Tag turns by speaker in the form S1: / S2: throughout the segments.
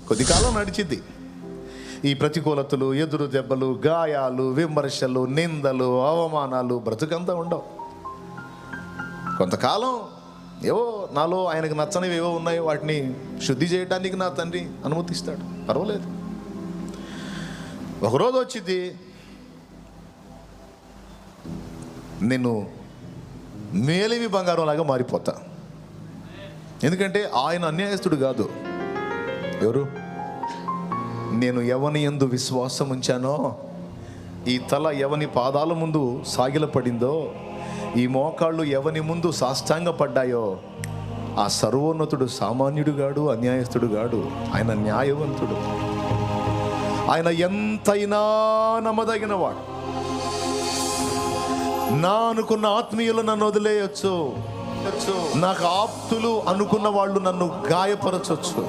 S1: కొద్ది కాలం నడిచిద్ది. ఈ ప్రతికూలతలు, ఎదురు దెబ్బలు, గాయాలు, విమర్శలు, నిందలు, అవమానాలు బ్రతుకంతా ఉండవు. కొంతకాలం ఏవో నాలో ఆయనకు నచ్చనివి ఏవో ఉన్నాయి, వాటిని శుద్ధి చేయడానికి నా తండ్రి అనుమతిస్తాడు, పర్వాలేదు. ఒకరోజు వచ్చింది, నేను మేలిమి బంగారం లాగా మారిపోతా. ఎందుకంటే ఆయన అన్యాయస్తుడు కాదు. ఎవరు? నేను ఎవని యందు విశ్వాసం ఉంచానో, ఈ తల ఎవని పాదాల ముందు సాగిలపడిందో, ఈ మోకాళ్ళు ఎవని ముందు సాష్టాంగపడ్డాయో, ఆ సర్వోన్నతుడు సామాన్యుడు గాడు, అన్యాయస్తుడు గాడు. ఆయన న్యాయవంతుడు. ఆయన ఎంతైనా నమ్మదగిన వాడు. నా అనుకున్న ఆత్మీయులు నన్ను వదిలేయచ్చు, నాకు ఆప్తులు అనుకున్న వాళ్ళు నన్ను గాయపరచొచ్చు.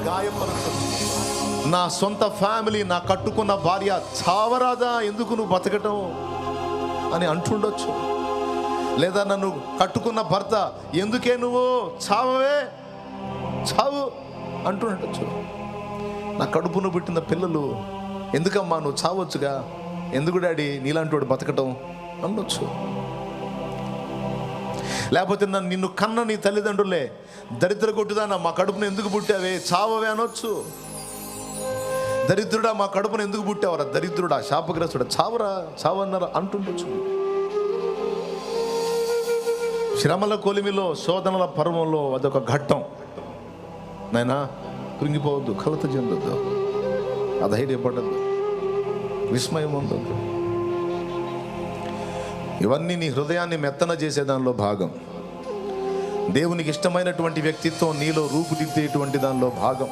S1: నా సొంత ఫ్యామిలీ, నా కట్టుకున్న భార్య చావరాదా, ఎందుకు నువ్వు బతకటం అని అంటుండొచ్చు. లేదా నన్ను కట్టుకున్న భర్త ఎందుకే నువ్వు చావే, చావు అంటుండొచ్చు. నా కడుపును పుట్టిన పిల్లలు ఎందుకమ్మా నువ్వు చావచ్చుగా, ఎందుకు డాడీ నీలాంటి వాడు బతకటం అనొచ్చు. లేకపోతే నిన్ను కన్న నీ తల్లిదండ్రులే దరిద్ర కొట్టుదానా మా కడుపును ఎందుకు పుట్టావే, చావవే అనొచ్చు. దరిద్రుడా మా కడుపును ఎందుకు పుట్టావరా, దరిద్రుడా, శాపగ్రస్తుడా, చావరా, చావన్నారా అంటుండొచ్చు. శ్రమల కొలిమిలో, శోధనల పర్వంలో అదొక ఘట్టం. నాయనా కృంగిపోవద్దు, కలత చెందొద్దు, అధైర్యపడద్దు, విస్మయం ఉండదు. ఇవన్నీ నీ హృదయాన్ని మెత్తన చేసే దానిలో భాగం. దేవునికి ఇష్టమైనటువంటి వ్యక్తిత్వం నీలో రూపుదిద్దేటువంటి దానిలో భాగం.